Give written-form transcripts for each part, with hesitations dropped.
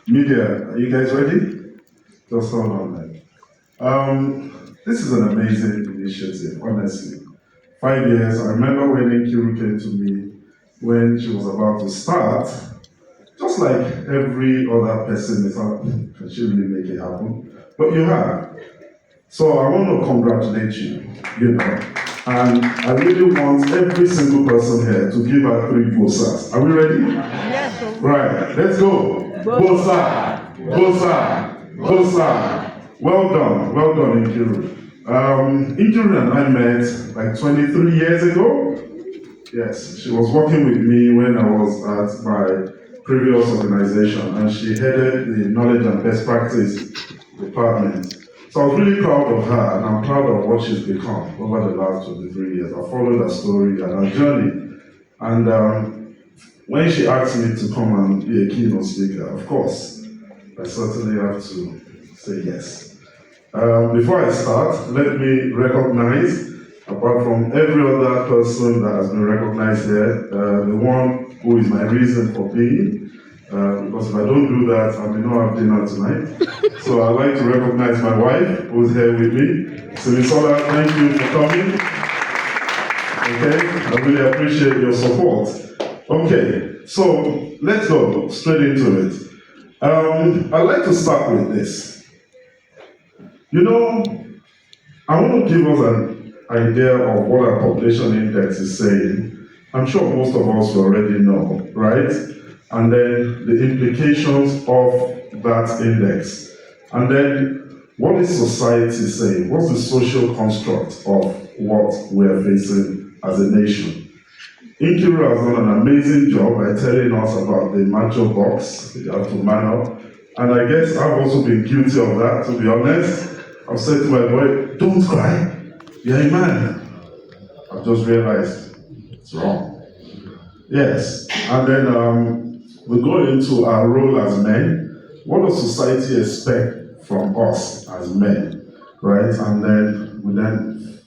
Media, are you guys ready? Just hold on there. This is an amazing initiative, honestly. 5 years, I remember when Nkiru came to me when she was about to start, just like every other person is like, can she really make it happen? But you have. So I want to congratulate you, and I really want every single person here to give her 3 bosas. Are we ready? Yes, sir. Right, let's go. Bosa, Bosa, Bosa. Well done, Nkiru. Nkiru and I met like 23 years ago. Yes, she was working with me when I was at my previous organization, and she headed the knowledge and best practice department. So I was really proud of her, and I'm proud of what she's become over the last 23 years. I followed her story and her journey, and when she asked me to come and be a keynote speaker, of course, I certainly have to say yes. Before I start, let me recognize, apart from every other person that has been recognized here, the one who is my reason for being, because if I don't do that, I may not have dinner tonight. So I'd like to recognize my wife, who's here with me. Simisola, thank you for coming. Okay, I really appreciate your support. Okay, so let's go straight into it. I'd like to start with this. I want to give us an idea of what our population index is saying. I'm sure most of us already know, right? And then the implications of that index. And then what is society saying? What's the social construct of what we're facing as a nation? Nkiru has done an amazing job by telling us about the macho box, you have to man up. And I guess I've also been guilty of that, to be honest. I've said to my boy, don't cry, you're a man. I've just realized it's wrong. Yes, and then we go into our role as men. What does society expect from us as men, right? And then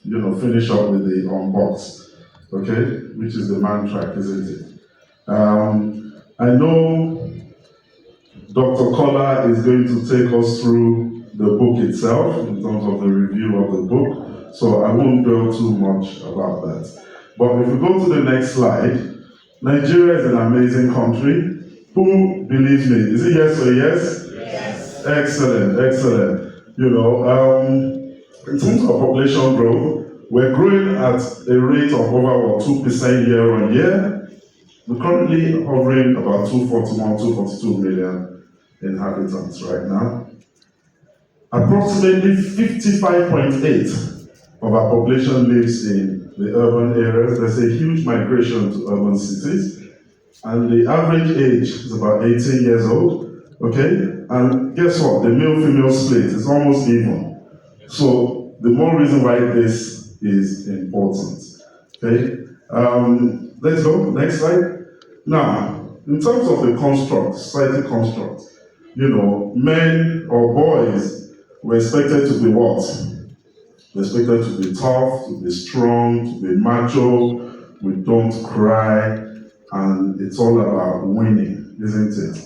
we finish up with the unbox, okay, which is the man track, isn't it? I know Dr. Kola is going to take us through the book itself in terms of the review of the book, so I won't dwell too much about that. But if we go to the next slide, Nigeria is an amazing country. Who believes me? Is it yes or yes? Yes. Excellent, excellent. In terms of population growth, we're growing at a rate of over 2% year on year. We're currently hovering about 241, 242 million inhabitants right now. Approximately 55.8 of our population lives in the urban areas. There's a huge migration to urban cities, and the average age is about 18 years old, okay? And guess what? The male-female split is almost even. So the more reason why this is important, okay? Let's go, next slide. Now, in terms of the construct, society construct, men or boys were expected to be what? We're expected to be tough, to be strong, to be macho, we don't cry, and it's all about winning, isn't it?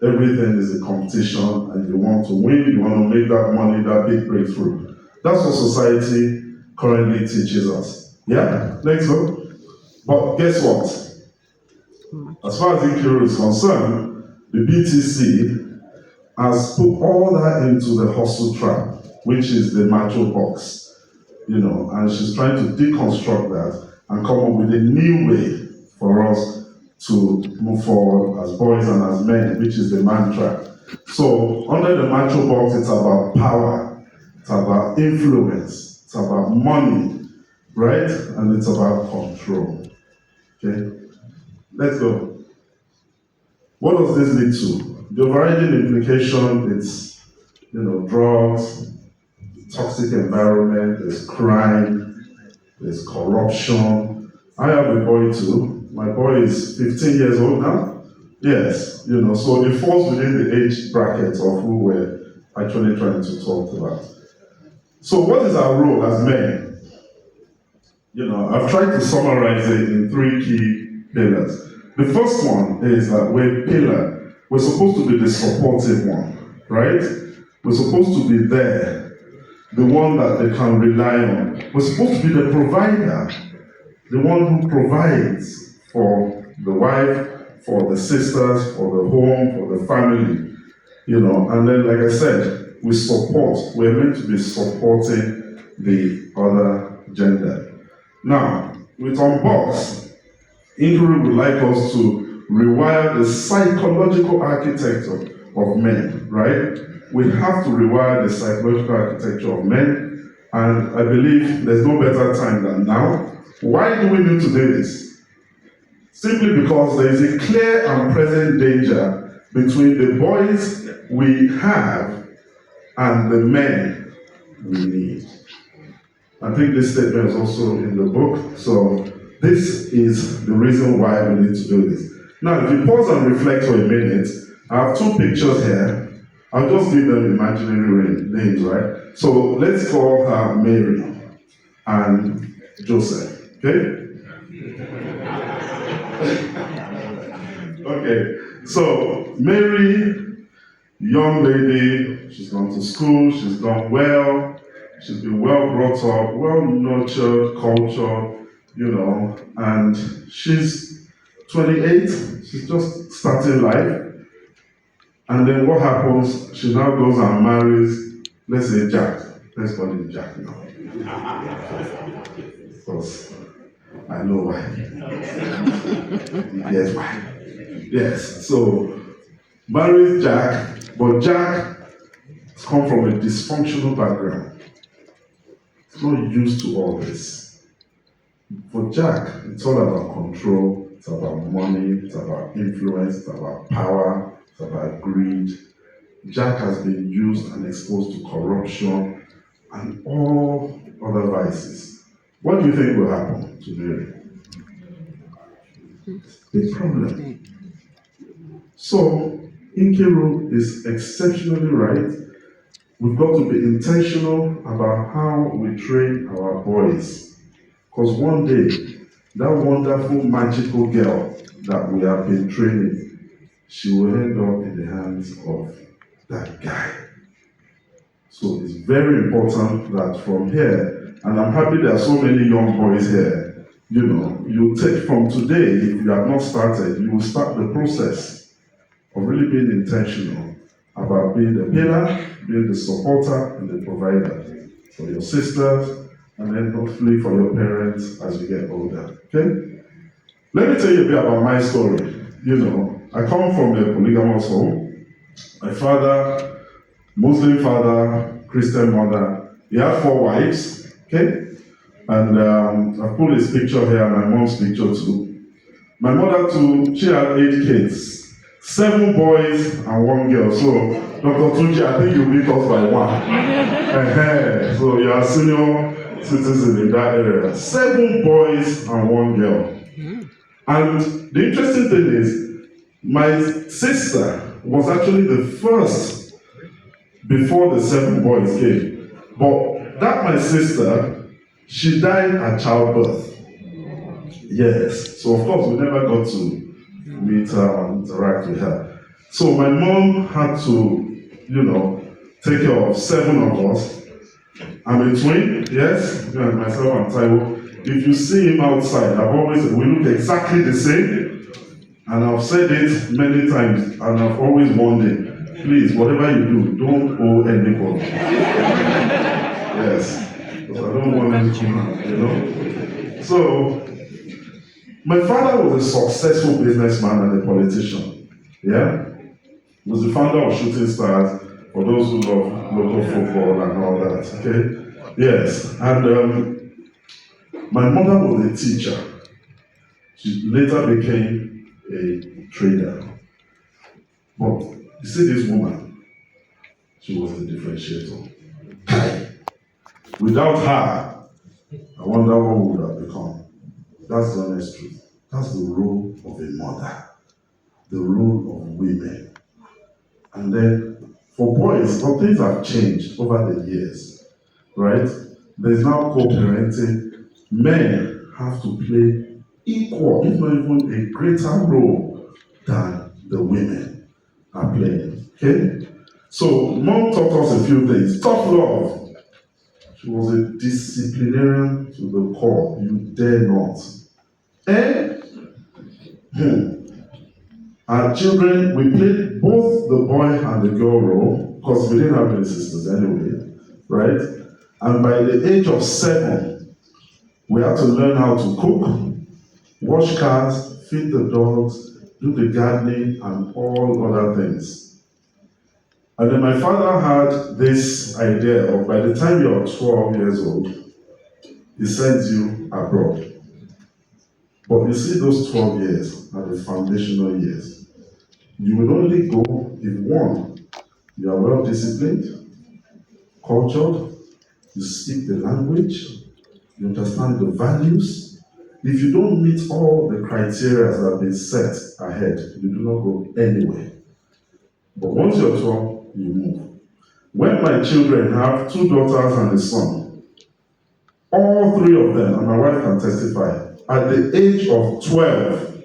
Everything is a competition, and you want to win, you want to make that money, that big breakthrough. That's what society currently teaches us. Yeah? Next one. But guess what? As far as Nkiru is concerned, the BTC has put all that into the hustle trap, which is the macho box, and she's trying to deconstruct that and come up with a new way for us to move forward as boys and as men, which is the man trap. So under the macho box, it's about power, it's about influence, it's about money, right? And it's about control. Okay? Let's go. What does this lead to? The overriding implication is, drugs, toxic environment, there's crime, there's corruption. I have a boy too. My boy is 15 years old now. Yes, so it falls within the age bracket of who we're actually trying to talk about. So what is our role as men? I've tried to summarize it in 3 key pillars. The first one is that we're a pillar we're supposed to be the supportive one, right? We're supposed to be there, the one that they can rely on. We're supposed to be the provider, the one who provides for the wife, for the sisters, for the home, for the family, And then, like I said, we support. We're meant to be supporting the other gender. Now, with Unbox, Inquiry would like us to rewire the psychological architecture of men, right? We have to rewire the psychological architecture of men, and I believe there's no better time than now. Why do we need to do this? Simply because there is a clear and present danger between the boys we have and the men we need. I think this statement is also in the book, so this is the reason why we need to do this. Now, if you pause and reflect for a minute, I have two pictures here. I'll just give them imaginary names, right? So let's call her Mary and Joseph, okay? Okay, so Mary, young lady, she's gone to school, she's done well, she's been well brought up, well nurtured, cultured, and she's 28, she's just starting life. And then what happens? She now goes and marries, let's say Jack. Let's call him Jack now. Because I know why. Yes, why? Yes, so marries Jack, but Jack has come from a dysfunctional background. He's not used to all this. For Jack, it's all about control, it's about money, it's about influence, it's about power, it's about greed. Jack has been used and exposed to corruption and all other vices. What do you think will happen to Mary? Big problem. So, Inkiru is exceptionally right. We've got to be intentional about how we train our boys. Because one day, that wonderful, magical girl that we have been training, she will end up in the hands of that guy. So it's very important that from here, and I'm happy there are so many young boys here, you take from today, if you have not started, you will start the process of really being intentional about being the pillar, being the supporter, and the provider for your sisters, and then hopefully for your parents as you get older. Okay? Let me tell you a bit about my story. I come from a polygamous home. My father, Muslim father, Christian mother, he had 4 wives, okay? And I put his picture here, and my mom's picture too. My mother too, she had 8 kids, 7 boys and 1 girl. So, Dr. Tunji, I think you beat us by 1. So you are senior citizen in that area. 7 boys and 1 girl. And the interesting thing is, my sister was actually the first before the 7 boys came. But that my sister, she died at childbirth. Yes. So of course we never got to meet her and interact with her. So my mom had to, take care of 7 of us. I'm a twin, yes, and myself and Taiwo. If you see him outside, I've always said we look exactly the same. And I've said it many times, and I've always warned him, please, whatever you do, don't owe anybody. Yes, because I don't want anything, So, my father was a successful businessman and a politician. Yeah? He was the founder of Shooting Stars, for those who love local football and all that. Okay? Yes, and my mother was a teacher. She later became a trader. But you see this woman, she was a differentiator. Without her, I wonder what we would have become. That's the honest truth. That's the role of a mother, the role of women. And then for boys, but things have changed over the years, right? There's now co-parenting. Men have to play equal, if not even a greater role than the women. are playing. Okay? So, mom taught us a few things. Tough love. She was a disciplinarian to the core. You dare not. And our children, we played both the boy and the girl role, because we didn't have any sisters anyway, right? And by the age of 7, we had to learn how to cook, wash cars, feed the dogs, do the gardening, and all other things. And then my father had this idea of by the time you're 12 years old, he sends you abroad. But you see, those 12 years are the foundational years. You will only go if one, you are well disciplined, cultured, you speak the language, you understand the values. If you don't meet all the criteria that have been set ahead, you do not go anywhere. But once you're 12, you move. When my children have 2 daughters and a son, all 3 of them, and my wife can testify, at the age of 12,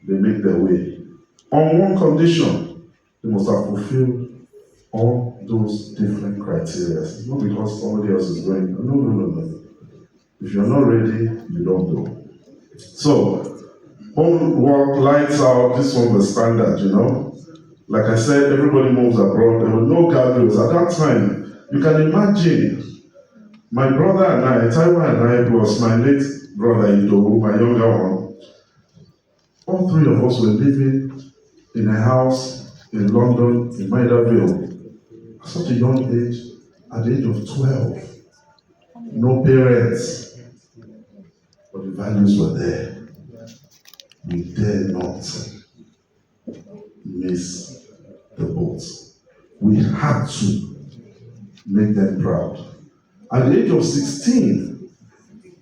they make their way. On one condition, they must have fulfilled all those different criteria. It's not because somebody else is going. No. If you're not ready, you don't go. So, homework, lights out, this was the standard, Like I said, everybody moves abroad. There were no guardrails. At that time, you can imagine, my brother and I, Taiwan and I, was my late brother Ido, my younger one. All 3 of us were living in a house in London, in Maidaville, at such a young age, at the age of 12. No parents, but the values were there. We dare not miss the boat. We had to make them proud. At the age of 16,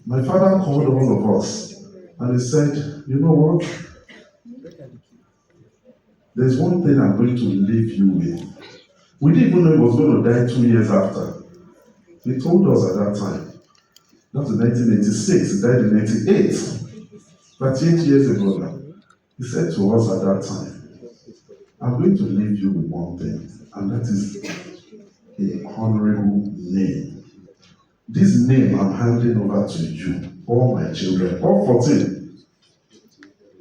my father called all of us and he said, you know what? There's one thing I'm going to leave you with. We didn't even know he was going to die 2 years after. He told us at that time. That was in 1986. He died in 1988. 38 years ago now. He said to us at that time, I'm going to leave you with one thing, and that is a honorable name. This name I'm handing over to you, all my children, all 14.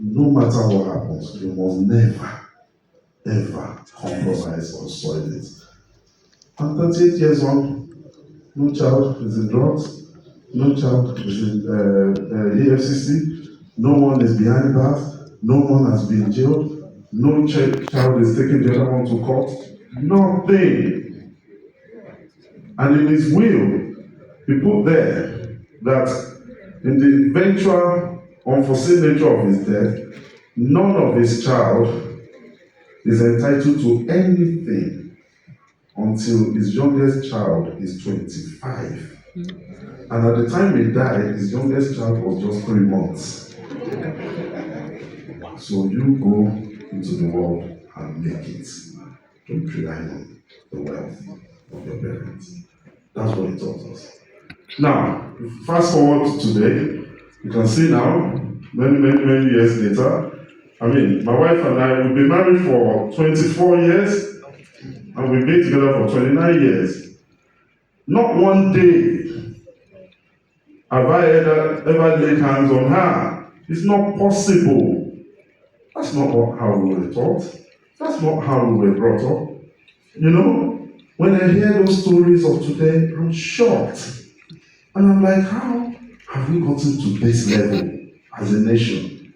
No matter what happens, you must never, ever compromise or soil it. And 38 years on, no child is in drugs, no child is in EFCC, no one is behind bars, no one has been jailed, no child is taking the other one to court, nothing. And in his will, he put there that in the eventual unforeseen nature of his death, none of his child is entitled to anything until his youngest child is 25. And at the time he died, his youngest child was just 3 months. So you go into the world and make it. Don't rely on the wealth of your parents. That's what he taught us. Now, fast forward to today, you can see now, many years later, my wife and I, we've been married for 24 years, and we've been together for 29 years. Not one day have I ever laid hands on her. It's not possible. That's not how we were taught. That's not how we were brought up. When I hear those stories of today, I'm shocked. And I'm like, how have we gotten to this level as a nation?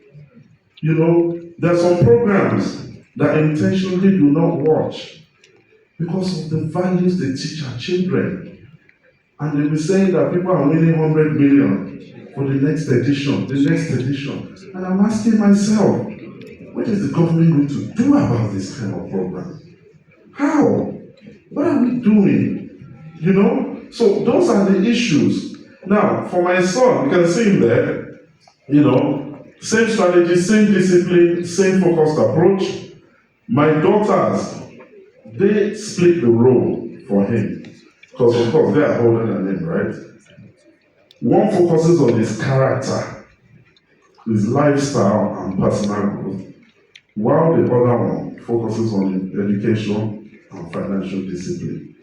There are some programs that I intentionally do not watch because of the values they teach our children. And they'll be saying that people are winning 100 million for the next edition. And I'm asking myself, what is the government going to do about this kind of program? How? What are we doing? So those are the issues. Now, for my son, you can see him there, same strategy, same discipline, same focused approach. My daughters, they split the role for him. Because, of course, they are older than him, right? One focuses on his character, his lifestyle, and personal growth, while the other one focuses on education and financial discipline.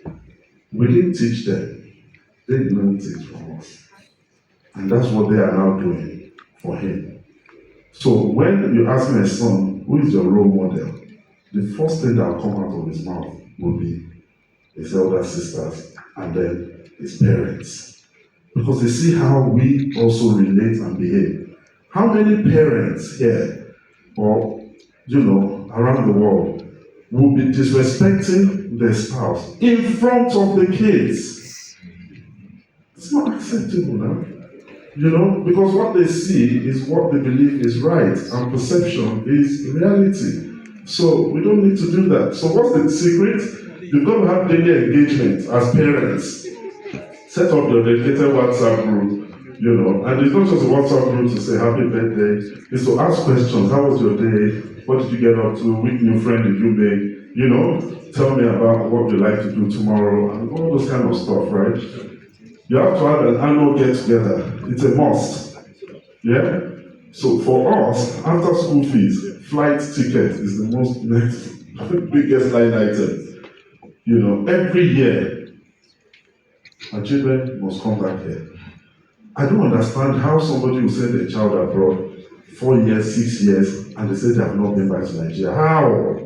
We didn't teach them, they learned it from us. And that's what they are now doing for him. So when you ask my son, who is your role model? The first thing that will come out of his mouth will be his elder sisters and then his parents. Because they see how we also relate and behave. How many parents here or around the world will be disrespecting their spouse in front of the kids? It's not acceptable now. Because what they see is what they believe is right, and perception is reality. So we don't need to do that. So what's the secret? You've got to have daily engagement as parents. Set up your dedicated WhatsApp group, and it's not just a WhatsApp group to say happy birthday. It's to ask questions. How was your day? What did you get up to? Which new friend did you make? Tell me about what you like to do tomorrow, and all those kind of stuff, right? You have to have an annual get-together. It's a must. Yeah? So for us, after school fees, flight ticket is the most biggest line item. Every year, our children must come back here. I don't understand how somebody will send a child abroad 4 years, 6 years, and they say they have not been back to Nigeria. How?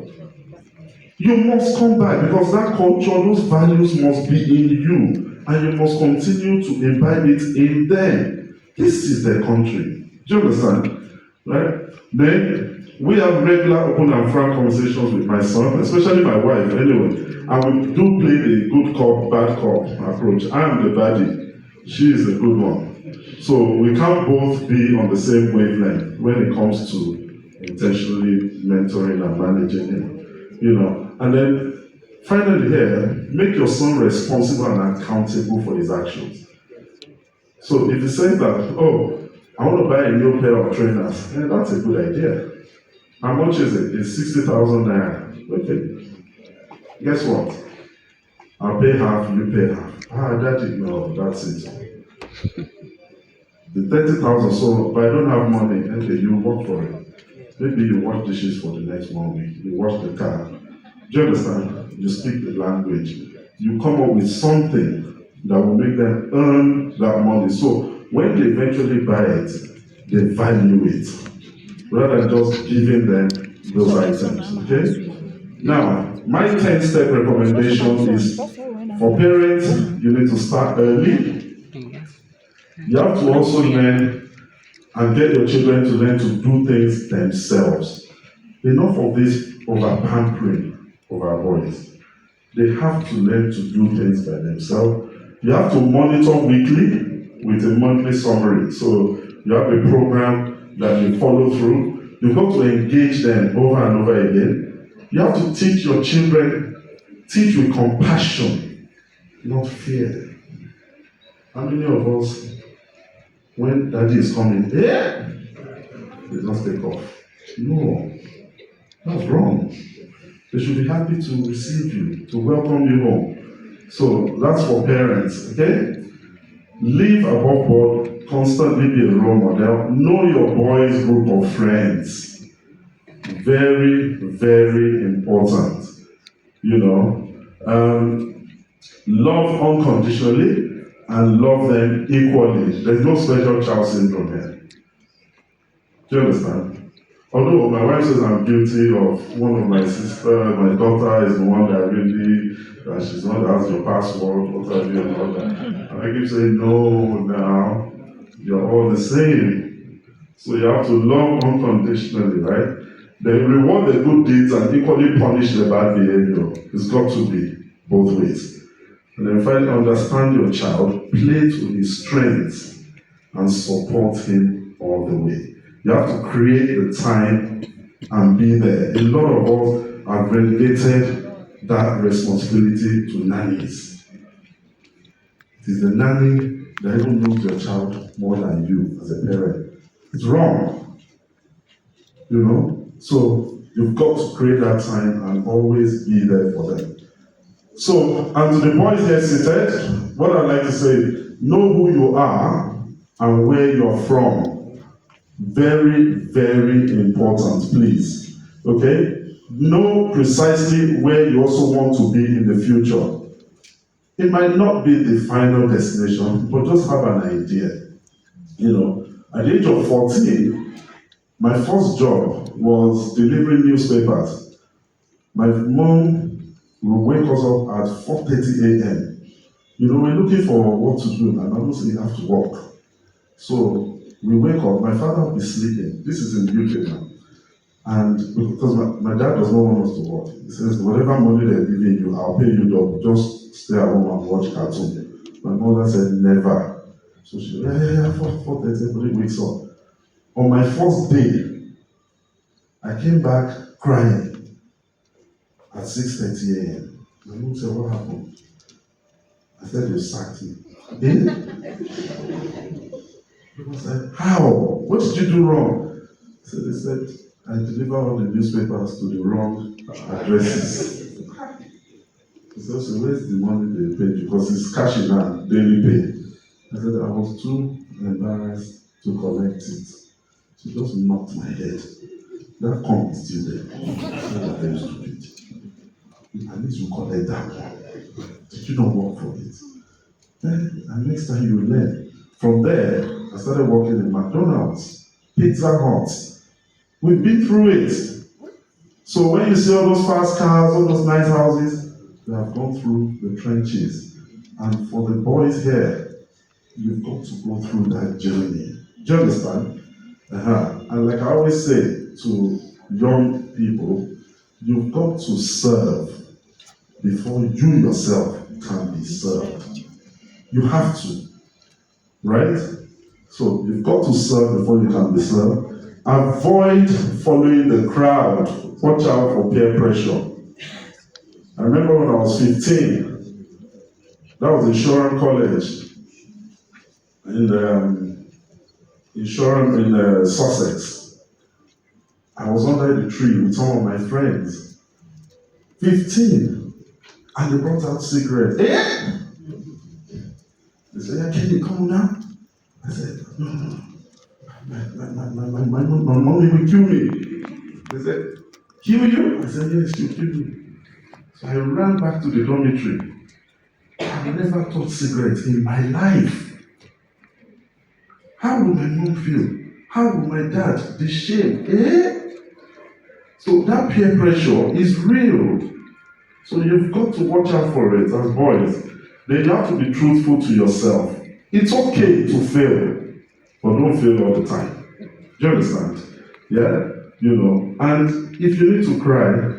You must come back because that culture, those values must be in you, and you must continue to imbibe it in them. This is their country. Do you understand? Right? Then we have regular open and frank conversations with my son, especially my wife, anyway. And we do play the good cop, bad cop approach. I'm the baddie. She is the good one. So we can't both be on the same wavelength when it comes to intentionally mentoring and managing him. And then finally here, make your son responsible and accountable for his actions. So if he says that, I want to buy a new pair of trainers, that's a good idea. How much is it? It's 60,000 naira. Okay. Guess what? I'll pay half, you pay half. Daddy, no, that's it. The 30,000, so, but I don't have money. Okay, you work for it. Maybe you wash dishes for the next 1 week. You wash the car. Do you understand? You speak the language. You come up with something that will make them earn that money. So when they eventually buy it, they value it, rather than just giving them those items. Okay? Now, my 10-step recommendation is for parents, you need to start early. You have to also learn and get your children to learn to do things themselves. Enough of this over-pampering of our boys. They have to learn to do things by themselves. You have to monitor weekly with a monthly summary. So you have a program that you follow through. You've got to engage them over and over again. You have to teach your children, teach with compassion, not fear. How many of us, when daddy is coming, they just take off? No, that's wrong. They should be happy to receive you, to welcome you home. So that's for parents, okay? Live above board, constantly be a role model. Know your boys' group of friends. Very, very important. Love unconditionally and love them equally. There's no special child syndrome here. Do you understand? Although my wife says I'm guilty of one of my sister, my daughter is the one that really, she's the one that has your password, what have you, and all that. And I keep saying, no, now, you're all the same. So you have to love unconditionally, right? Then reward the good deeds and equally punish the bad behavior. It's got to be both ways. And then finally, understand your child, play to his strengths, and support him all the way. You have to create the time and be there. A lot of us have relegated that responsibility to nannies. It is the nanny that even knows your child more than you as a parent. It's wrong. So you've got to create that time and always be there for them. So, and to the boys here seated, what I'd like to say, know who you are and where you're from. Very, very important, please. Okay? Know precisely where you also want to be in the future. It might not be the final destination, but just have an idea. At the age of 14, my first job was delivering newspapers. My mom will wake us up at 4:30 a.m. We're looking for what to do, and obviously you have to work. So we wake up, my father will be sleeping. This is in the UK now. And because my dad does not want us to work, he says, whatever money they're giving you, I'll pay you double. Just stay at home and watch cartoon. My mother said, never. So she said, yeah, 4:30, everybody wakes up. On my first day, I came back crying at 6:30 a.m. My mom said, what happened? I said, you sacked me. People said, how? What did you do wrong? So they said, I deliver all the newspapers to the wrong addresses. He said, so where's the money they paid? Because it's cash in hand, daily pay. I said, I was too embarrassed to collect it. She just knocked my head. That comp is still there. That very stupid. At least you collect that one. Did you not work for it? And next time you will learn. From there, I started working in McDonald's, Pizza Hut. We've been through it. So when you see all those fast cars, all those nice houses, they have gone through the trenches. And for the boys here, you've got to go through that journey. Do you understand? And like I always say to young people, you've got to serve before you yourself can be served. You have to, right? So you've got to serve before you can be served. Avoid following the crowd. Watch out for peer pressure. I remember when I was 15, that was Insurance College in Sussex. I was under the tree with some of my friends. 15, and they brought out cigarettes. They said, can you come now? I said, no. My mommy will kill me. They said, kill you? I said, yes, she'll kill me. So I ran back to the dormitory. I never touched cigarettes in my life. How will my mom feel? How will my dad? The shame. So that peer pressure is real. So you've got to watch out for it as boys. Then you have to be truthful to yourself. It's okay to fail, but don't fail all the time. Do you understand? Yeah? And if you need to cry,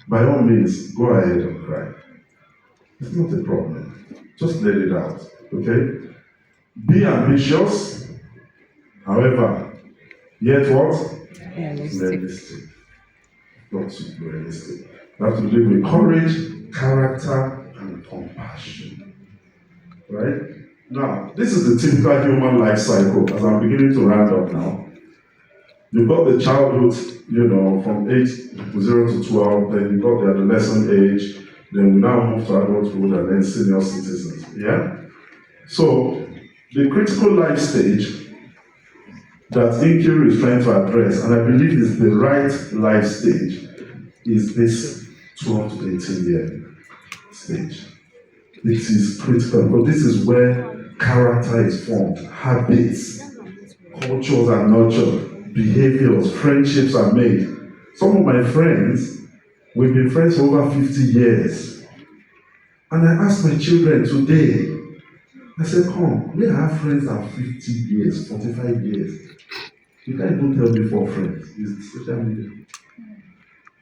by all means, go ahead and cry. It's not a problem. Just let it out. Okay? Be ambitious, however, yet what? Realistic. Not to be realistic. You have to live with courage, character, and compassion. Right? Now, this is the typical human life cycle as I'm beginning to round up now. You've got the childhood, from age 0 to 12, then you've got the adolescent age, then we now move to adulthood and then senior citizens. Yeah? So, the critical life stage that Inquiry is trying to address, and I believe is the right life stage, is this 12 to 18 year stage. It is critical, but this is where character is formed, habits, cultures are nurtured, behaviors, friendships are made. Some of my friends, we've been friends for over 50 years. And I asked my children today, I said, come, may I have friends that are 50 years, 45 years? You can't even tell me 4 friends. It's social media.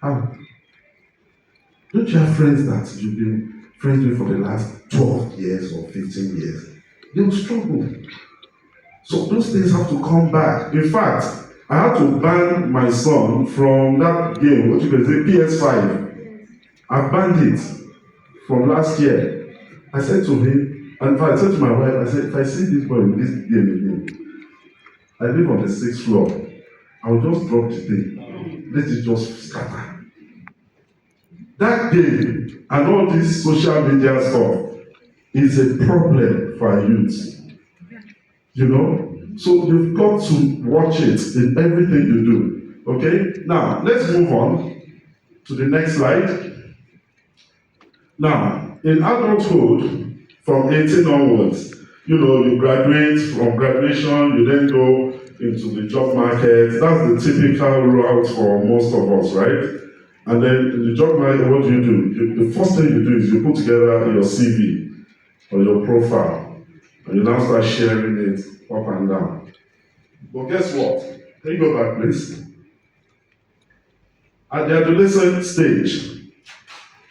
How? Don't you have friends that you've been friends with for the last 12 years or 15 years? They will struggle. So those things have to come back. In fact, I had to ban my son from that game, what you can say, PS5. I banned it from last year. I said to him, and I said to my wife, I said, if I see this boy in this game again, I live on the 6th floor. I will just drop the thing. Let it just scatter. That game and all this social media stuff is a problem for our youth. So you've got to watch it in everything you do. Okay? Now, let's move on. To the next slide. Now, in adulthood, from 18 onwards, you graduate. From graduation, you then go into the job market. That's the typical route for most of us, right? And then in the job market, what do? The first thing you do is you put together your CV or your profile, and you now start sharing it up and down. But guess what? Can you go back, please? At the adolescent stage,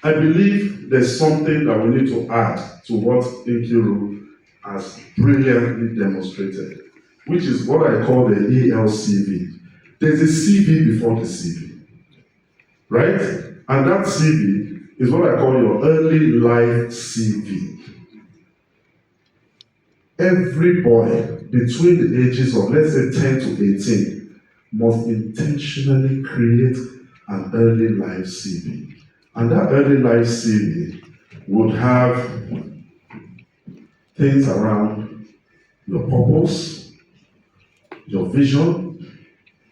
I believe there's something that we need to add to what Nkiru has brilliantly demonstrated, which is what I call the ELCV. There's a CV before the CV, right? And that CV is what I call your early life CV. Every boy between the ages of, let's say, 10 to 18 must intentionally create an early life CV. And that early life CV would have things around your purpose, your vision,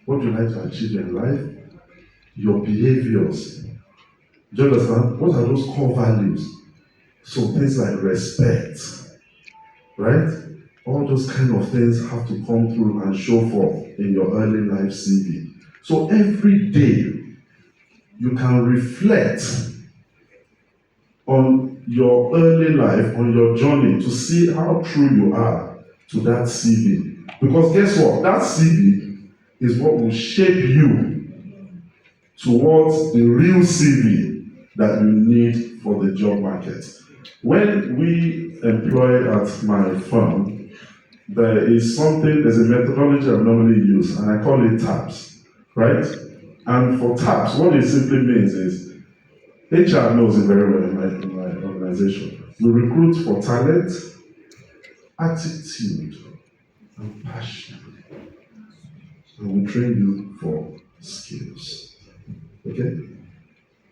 what you like to achieve in life, your behaviors. Do you understand? What are those core values? So things like respect, right? All those kind of things have to come through and show forth in your early life CV. So every day, you can reflect on your early life, on your journey, to see how true you are to that CV. Because guess what? That CV is what will shape you towards the real CV that you need for the job market. When we employ at my firm, there's a methodology I normally use, and I call it TAPS, right? And for TAPS, what it simply means is, HR knows it very well in my organization. We recruit for talent, attitude, and passion. And we train you for skills. Okay?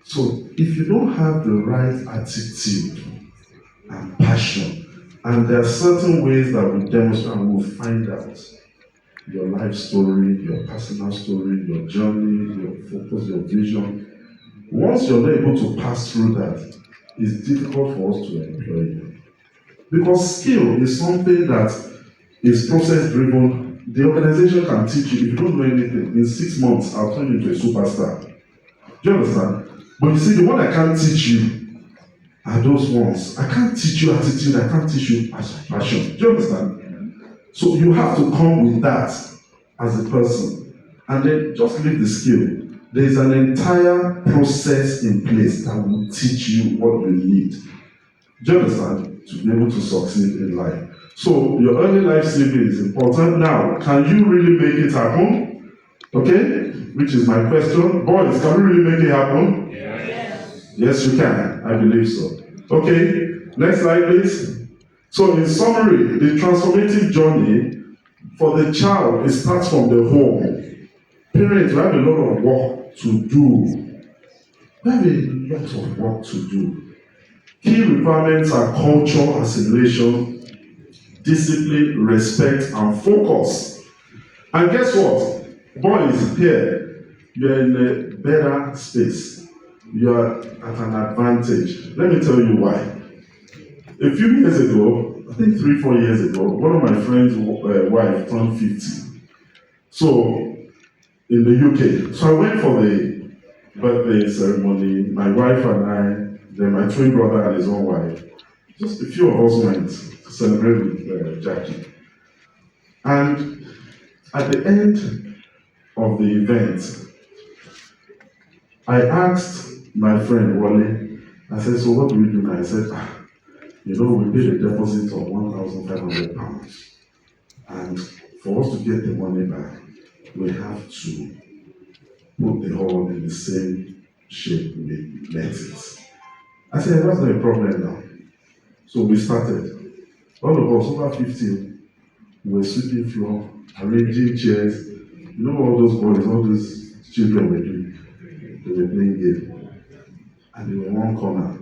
So if you don't have the right attitude and passion, and there are certain ways that we demonstrate and we'll find out your life story, your personal story, your journey, your focus, your vision. Once you're not able to pass through that, it's difficult for us to employ you. Because skill is something that is process driven. The organization can teach you. If you don't know anything, in 6 months, I'll turn you into a superstar. Do you understand? But you see, the one I can't teach you are those ones. I can't teach you attitude, I can't teach you passion. Do you understand? So you have to come with that as a person. And then just leave the skill. There is an entire process in place that will teach you what you need. Do you understand? To be able to succeed in life. So your early life CV is important. Now, can you really make it happen? Okay? Which is my question. Boys, can we really make it happen? Yes. Yes, you can. I believe so. Okay? Next slide, please. So in summary, the transformative journey for the child, it starts from the home. Parents, we have a lot of work to do. We have a lot of work to do. Key requirements are culture, assimilation, discipline, respect, and focus. And guess what? Boys, here, you're in a better space. You're at an advantage. Let me tell you why. A few years ago, I think 3-4 years ago, one of my friend's wife turned 50. So, in the UK. So I went for the birthday ceremony. My wife and I, then my twin brother and his own wife. Just a few of us went to celebrate with Jackie. And at the end of the event, I asked my friend Wally, I said, so what do we do now? I said, we paid a deposit of £1,500. And for us to get the money back, we have to put the hall in the same shape we met it. I said, that's not a problem now. So we started. All of us, over 50, were sweeping floor, arranging chairs. You know all those boys, all those children were doing? They were playing game. And they were in one corner.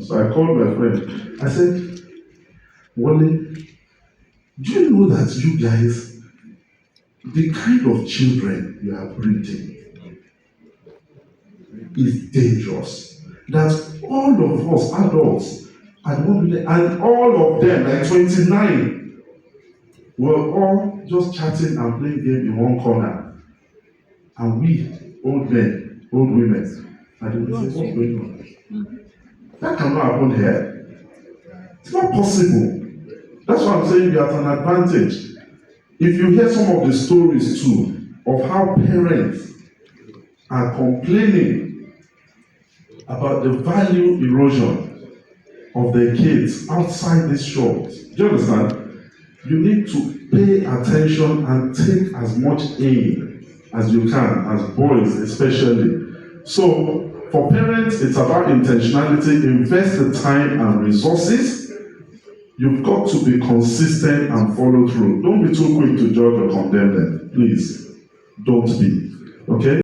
So I called my friend. I said, Wally, do you know that you guys the kind of children you are breeding is dangerous. That all of us adults, and all of them, like 29, were all just chatting and playing game in one corner. And we, old men, old women, and they will say, what's going on? That cannot happen here. It's not possible. That's why I'm saying we are at an advantage. If you hear some of the stories too, of how parents are complaining about the value erosion of their kids outside these shops. Do you understand? You need to pay attention and take as much aim as you can, as boys especially. So, for parents, it's about intentionality. Invest the time and resources. You've got to be consistent and follow through. Don't be too quick to judge or condemn them. Please, don't be. Okay?